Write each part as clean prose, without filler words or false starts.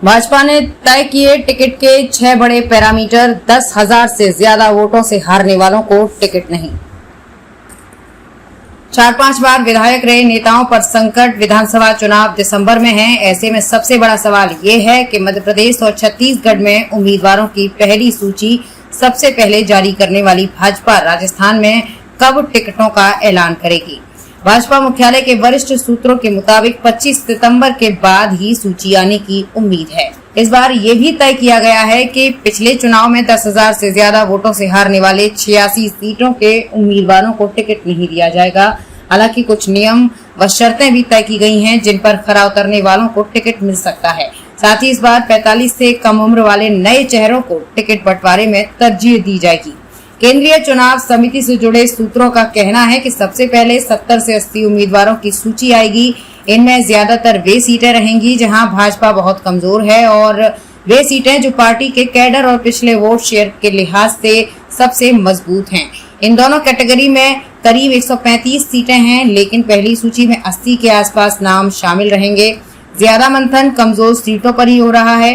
भाजपा ने तय किए टिकट के 6 बड़े पैरामीटर। 10,000 से ज्यादा वोटों से हारने वालों को टिकट नहीं। 4-5 बार विधायक रहे नेताओं पर संकट। विधानसभा चुनाव दिसंबर में है। ऐसे में सबसे बड़ा सवाल ये है कि मध्य प्रदेश और छत्तीसगढ़ में उम्मीदवारों की पहली सूची सबसे पहले जारी करने वाली भाजपा राजस्थान में कब टिकटों का ऐलान करेगी। भाजपा मुख्यालय के वरिष्ठ सूत्रों के मुताबिक 25 सितंबर के बाद ही सूची आने की उम्मीद है। इस बार ये भी तय किया गया है कि पिछले चुनाव में 10,000 से ज्यादा वोटों से हारने वाले 86 सीटों के उम्मीदवारों को टिकट नहीं दिया जाएगा। हालांकि कुछ नियम व शर्तें भी तय की गई हैं जिन पर खरा उतरने वालों को टिकट मिल सकता है। साथ ही इस बार 45 से कम उम्र वाले नए चेहरों को टिकट बंटवारे में तरजीह दी जाएगी। केंद्रीय चुनाव समिति से जुड़े सूत्रों का कहना है कि सबसे पहले 70 से 80 उम्मीदवारों की सूची आएगी। इनमें ज्यादातर वे सीटें रहेंगी जहां भाजपा बहुत कमजोर है और वे सीटें जो पार्टी के कैडर और पिछले वोट शेयर के लिहाज से सबसे मजबूत हैं। इन दोनों कैटेगरी में करीब 135 सीटें हैं, लेकिन पहली सूची में 80 के आसपास नाम शामिल रहेंगे। ज्यादा मंथन कमजोर सीटों पर ही हो रहा है।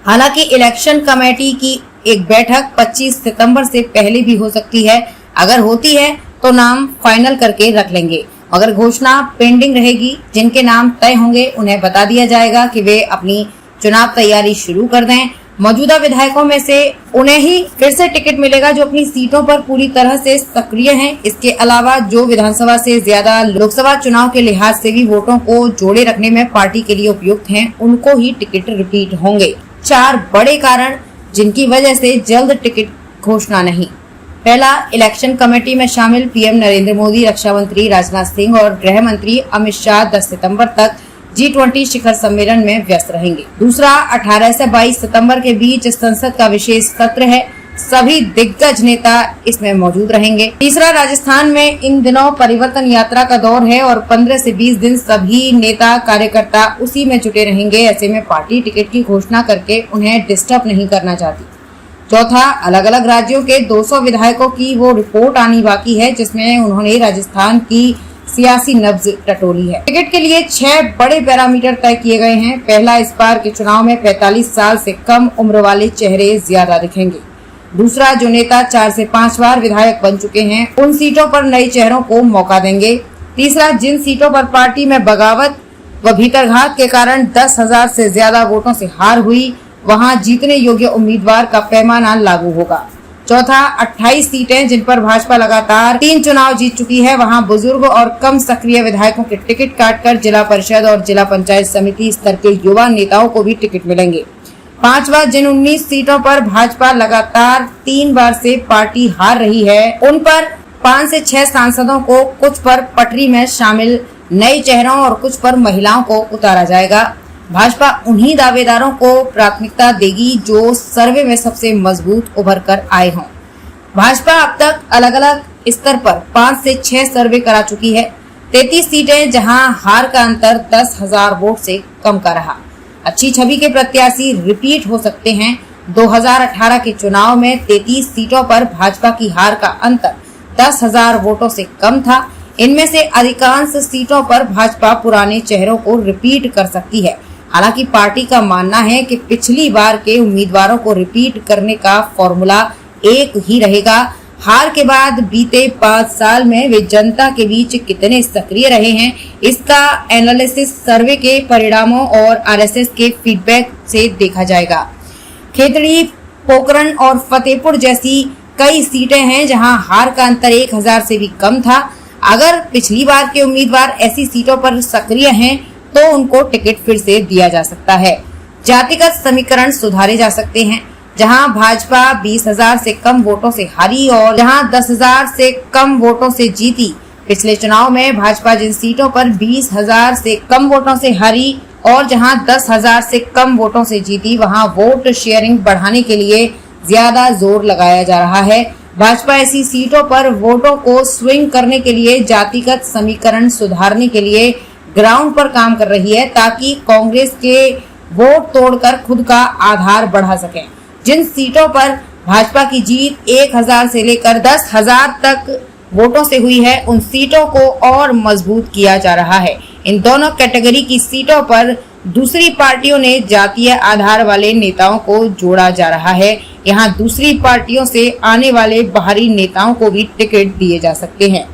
हालांकि इलेक्शन कमेटी की एक बैठक 25 सितंबर से पहले भी हो सकती है। अगर होती है तो नाम फाइनल करके रख लेंगे। अगर घोषणा पेंडिंग रहेगी, जिनके नाम तय होंगे उन्हें बता दिया जाएगा कि वे अपनी चुनाव तैयारी शुरू कर दें। मौजूदा विधायकों में से उन्हें ही फिर से टिकट मिलेगा जो अपनी सीटों पर पूरी तरह से सक्रिय हैं। इसके अलावा जो विधानसभा से ज्यादा लोकसभा चुनाव के लिहाज से भी वोटों को जोड़े रखने में पार्टी के लिए उपयुक्त हैं, उनको ही टिकट रिपीट होंगे। 4 बड़े कारण जिनकी वजह से जल्द टिकट घोषणा नहीं। पहला, इलेक्शन कमेटी में शामिल पीएम नरेंद्र मोदी, रक्षा मंत्री राजनाथ सिंह और गृह मंत्री अमित शाह 10 सितंबर तक G20 शिखर सम्मेलन में व्यस्त रहेंगे। दूसरा, 18 से 22 सितंबर के बीच संसद का विशेष सत्र है। सभी दिग्गज नेता इसमें मौजूद रहेंगे। तीसरा, राजस्थान में इन दिनों परिवर्तन यात्रा का दौर है और 15 से 20 दिन सभी नेता कार्यकर्ता उसी में जुटे रहेंगे। ऐसे में पार्टी टिकट की घोषणा करके उन्हें डिस्टर्ब नहीं करना चाहती। चौथा, अलग अलग राज्यों के 200 विधायकों की वो रिपोर्ट आनी बाकी है जिसमें उन्होंने राजस्थान की सियासी नब्ज टटोली है। टिकट के लिए 6 बड़े पैरामीटर तय किए गए हैं। पहला, इस बार के चुनाव में 45 साल से कम उम्र वाले चेहरे ज्यादा दिखेंगे। दूसरा, जो नेता 4 से 5 बार विधायक बन चुके हैं उन सीटों पर नए चेहरों को मौका देंगे। तीसरा, जिन सीटों पर पार्टी में बगावत व भीतरघात के कारण 10,000 से ज्यादा वोटों से हार हुई, वहां जीतने योग्य उम्मीदवार का पैमाना लागू होगा। चौथा, 28 सीटें जिन पर भाजपा लगातार 3 चुनाव जीत चुकी है, वहां बुजुर्ग और कम सक्रिय विधायकों के टिकट काटकर जिला परिषद और जिला पंचायत समिति स्तर के युवा नेताओं को भी टिकट मिलेंगे। पांचवा, जिन 19 सीटों पर भाजपा लगातार 3 बार से पार्टी हार रही है, उन पर 5 से 6 सांसदों को कुछ पर पटरी में शामिल नए चेहरों और कुछ पर महिलाओं को उतारा जाएगा। भाजपा उन्हीं दावेदारों को प्राथमिकता देगी जो सर्वे में सबसे मजबूत उभर कर आए हों। भाजपा अब तक अलग अलग स्तर पर 5 से 6 सर्वे करा चुकी है। 33 सीटें जहां हार का अंतर 10,000 वोट से कम का रहा। अच्छी छवि के प्रत्याशी रिपीट हो सकते हैं। 2018 के चुनाव में 33 सीटों पर भाजपा की हार का अंतर 10,000 वोटों से कम था। इनमें से अधिकांश सीटों पर भाजपा पुराने चेहरों को रिपीट कर सकती है। हालांकि पार्टी का मानना है कि पिछली बार के उम्मीदवारों को रिपीट करने का फॉर्मूला एक ही रहेगा। हार के बाद बीते 5 साल में वे जनता के बीच कितने सक्रिय रहे हैं, इसका एनालिसिस सर्वे के परिणामों और आरएसएस के फीडबैक से देखा जाएगा। खेतड़ी, पोखरण और फतेहपुर जैसी कई सीटें हैं जहां हार का अंतर 1,000 से भी कम था। अगर पिछली बार के उम्मीदवार ऐसी सीटों पर सक्रिय हैं तो उनको टिकट फिर से दिया जा सकता है। जातिगत समीकरण सुधारे जा सकते हैं। जहां भाजपा 20,000 से कम वोटों से हारी और जहां 10,000 से कम वोटों से जीती। पिछले चुनाव में भाजपा जिन सीटों पर 20,000 से कम वोटों से हारी और जहां 10,000 से कम वोटों से जीती, वहां वोट शेयरिंग बढ़ाने के लिए ज्यादा जोर लगाया जा रहा है। भाजपा ऐसी सीटों पर वोटों को स्विंग करने के लिए जातिगत समीकरण सुधारने के लिए ग्राउंड पर काम कर रही है ताकि कांग्रेस के वोट तोड़कर खुद का आधार बढ़ा सकें। जिन सीटों पर भाजपा की जीत 1,000 से लेकर 10,000 तक वोटों से हुई है, उन सीटों को और मजबूत किया जा रहा है। इन दोनों कैटेगरी की सीटों पर दूसरी पार्टियों ने जातीय आधार वाले नेताओं को जोड़ा जा रहा है। यहाँ दूसरी पार्टियों से आने वाले बाहरी नेताओं को भी टिकट दिए जा सकते हैं।